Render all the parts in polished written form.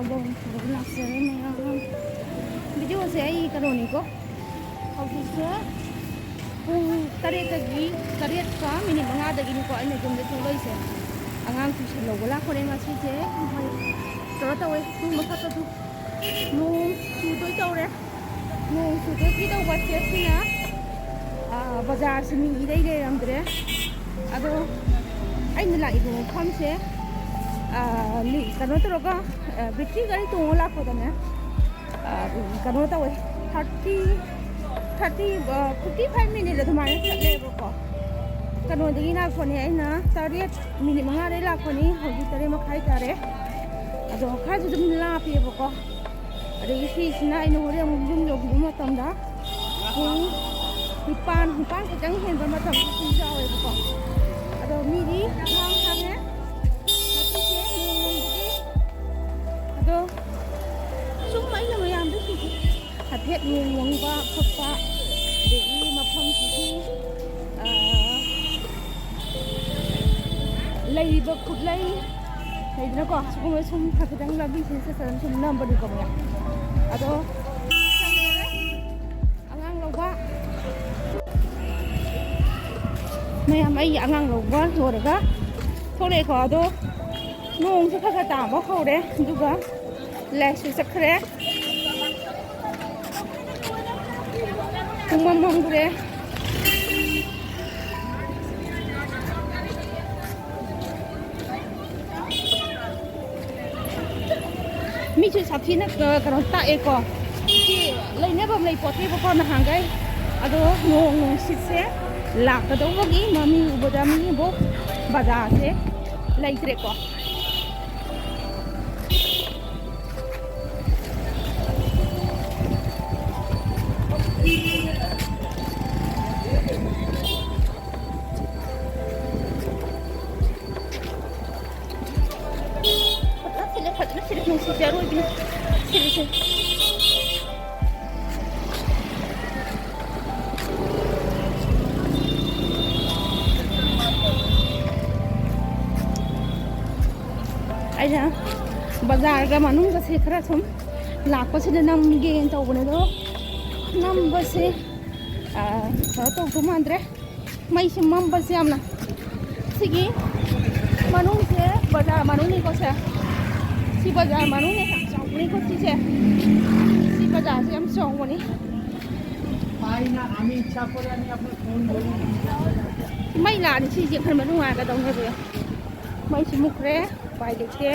ꯂꯧꯕꯝ ꯂꯥꯛꯆꯔꯦ ꯃꯌꯥꯝ ꯚꯤꯗꯤꯑꯣꯁꯦ ꯑꯩ ꯀꯩꯅꯣꯅꯤꯀꯣ ꯍꯧꯖꯤꯛꯁꯦ ꯄꯨꯡ 7:05 ꯑꯩꯅ ꯌꯨꯝꯗ ꯊꯣꯛꯂꯛꯏꯁꯦ ꯑꯉꯥꯡ ꯇ꯭ꯌꯨꯁꯟ ꯂꯧꯕ ꯂꯥꯛꯄꯅꯦ ꯉꯁꯤꯁꯦ ꯀꯩꯅꯣ ꯇꯧꯋꯦ ꯄꯨꯡ ꯃꯊꯛꯇꯁꯨ ꯅꯣꯡ ꯆꯨꯗꯣꯏ ꯇꯧꯔꯦ ꯅꯣꯡ ꯆꯨꯗꯣꯏꯒꯤ ꯇꯧꯕꯁꯦ ꯁꯤꯅ ꯕꯖꯥꯔꯁꯤ ꯃꯤ ꯏꯔꯩ ꯂꯩꯔꯝꯗ꯭ꯔꯦ ꯑꯗꯣ ꯑꯩꯅ ꯂꯥꯛꯏꯕ ꯃꯐꯝꯁꯦ ꯀꯩꯅꯣ ꯇꯧꯔꯒ ꯕꯦꯇ꯭ꯔꯤ ꯒꯥꯔꯤ ꯇꯣꯡꯉ ꯂꯥꯛꯄꯗꯅꯦ ꯀꯩꯅꯣ ꯇꯧꯋꯦ 55 ꯃꯤꯅꯤꯠ ꯑꯗꯨꯃꯥꯏꯅ ꯆꯠꯂꯦꯕꯀꯣ ꯀꯩꯅꯣꯗꯒꯤ ꯂꯥꯛꯄꯅꯦ ꯑꯩꯅ 7:05 ꯂꯥꯛꯄꯅꯤ ꯍꯧꯖꯤꯛ 7:30 ꯇꯥꯔꯦ ꯑꯗꯣ ꯈꯔꯁꯨ ꯑꯗꯨꯝ ꯂꯥꯞꯄꯦꯕꯀꯣ ꯑꯗꯒꯤ ꯁꯤꯁꯤꯅ ꯑꯩꯅ ꯍꯣꯔꯦꯟ ꯑꯃꯨꯛ ꯌꯨꯝ ꯌꯧꯈꯤꯕ ꯃꯇꯝꯗ ꯄꯨꯡ 9 ꯈꯤꯇꯪ ꯍꯦꯟꯕ ꯃꯇꯝꯗ ꯑꯗꯨꯝ ꯌꯥꯎꯋꯦꯕꯀꯣ ꯑꯗꯣ ꯃꯤꯗꯤ ꯍꯥꯡꯉꯦ ꯉꯁꯤꯁꯦ ꯅꯣꯡꯃꯒꯤ ꯑꯗꯣ ꯁꯨꯝ ꯑꯩꯅ ꯃꯌꯥꯝꯗ ꯁꯤꯁꯦ ꯍꯥꯏꯐꯦꯠ ꯌꯦꯡꯕ ꯈꯣꯠꯄ ꯑꯗꯒꯤ ꯃꯐꯝꯁꯤꯒꯤ ꯂꯩꯔꯤꯕ ꯈꯨꯠꯂꯩ ꯂꯩꯗꯅꯀꯣ ꯁꯤꯒꯨꯝꯕ ꯁꯨꯝ ꯈꯤꯇꯪ ꯂꯝꯕꯤꯁꯦ ꯆꯠꯆꯔ ꯁꯨꯝ ꯅꯝꯕꯅꯤꯀꯣ ꯃꯌꯥꯝ ꯑꯗꯣ ꯑꯉꯥꯡ ꯂꯧꯕ ꯃꯌꯥꯝ ꯑꯩꯒꯤ ꯑꯉꯥꯡ ꯂꯧꯕ ꯂꯣꯏꯔꯒ ꯊꯣꯛꯂꯛꯑꯦꯀꯣ ꯑꯗꯣ ꯅꯣꯡꯁꯦ ꯈꯔ ꯇꯥꯕ ꯍꯧꯔꯦ ꯑꯗꯨꯒ ꯂꯥꯏꯠꯁꯨ ꯆꯠꯈ꯭ꯔꯦ ꯄꯨꯡꯃꯝ ꯃꯝꯈ꯭ꯔꯦ ꯃꯤꯁꯨ ꯁꯥꯊꯤꯅ ꯀꯩꯅꯣ ꯇꯥꯛꯑꯦꯀꯣ ꯁꯤ ꯂꯩꯅꯐꯝ ꯂꯩ ꯄꯣꯠꯇꯦꯕꯀꯣ ꯅꯍꯥꯟꯈꯩ ꯑꯗꯣ ꯅꯣꯡ ꯅꯨꯡꯁꯤꯠꯁꯦ ꯂꯥꯛꯀꯗꯧꯕꯒꯤ ꯃꯃꯤ ꯎꯕꯗ ꯃꯤꯕꯨ ꯕꯖꯥꯔꯁꯦ ꯂꯩꯇ꯭ꯔꯦꯀꯣ ꯐꯖꯅ ꯁꯤꯔꯦ ꯅꯨꯡꯁꯤꯠꯁꯦ ꯑꯔꯣꯏꯕꯤꯅꯤ ꯁꯤꯔꯤꯁꯦ ꯑꯩꯅ ꯕꯖꯥꯔꯒ ꯃꯅꯨꯡꯒꯁꯦ ꯈꯔ ꯁꯨꯝ ꯂꯥꯛꯄꯁꯤꯗ ꯅꯝꯒꯦꯅ ꯇꯧꯕꯅꯦ ꯑꯗꯣ ꯅꯝꯕꯁꯦ ꯀꯩꯅꯣ ꯇꯧꯗꯧ ꯃꯥꯟꯗ꯭ꯔꯦ ꯃꯩꯁꯦ ꯃꯝꯕꯁꯦ ꯌꯥꯝꯅ ꯁꯤꯒꯤ ꯃꯅꯨꯡꯁꯦ ꯕꯖꯥꯔ ꯃꯅꯨꯡꯅꯤꯀꯣ ꯁꯤ ꯕꯖꯥꯔ ꯃꯅꯨꯡꯅꯦ ꯌꯥꯝ ꯆꯥꯎꯕꯅꯤꯀꯣ ꯁꯤꯁꯦ ꯁꯤ ꯕꯖꯥꯔꯁꯦ ꯌꯥꯝ ꯆꯥꯎꯕꯅꯤ ꯃꯩ ꯂꯥꯛꯑꯗꯤ ꯁꯤꯁꯦ ꯈꯟꯕ ꯅꯨꯡꯉꯥꯏꯒꯗꯧꯅꯦꯕ ꯃꯩꯁꯨ ꯃꯨꯠꯈ꯭ꯔꯦ ꯎꯄꯥꯏ ꯂꯩꯇꯦ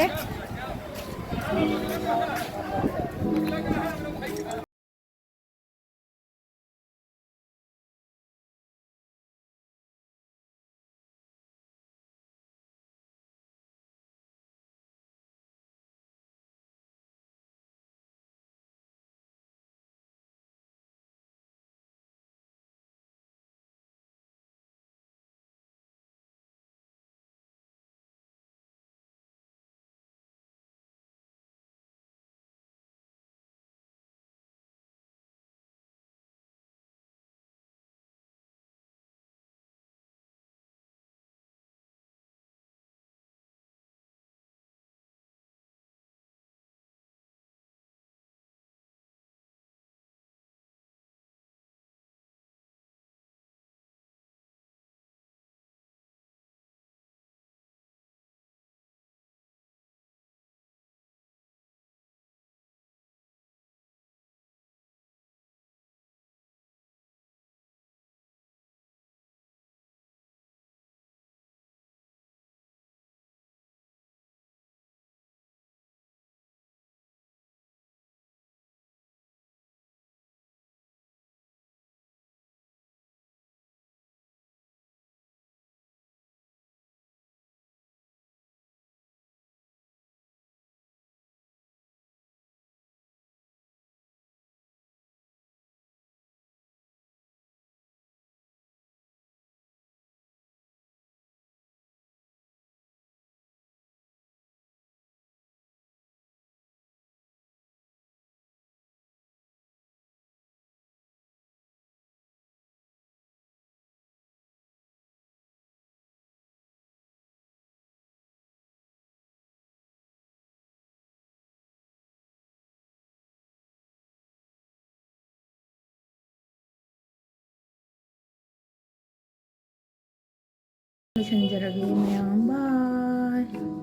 ꯂꯣꯏꯁꯤꯟꯖꯔꯒꯦ ꯃꯌꯥꯝ ꯕꯥꯏ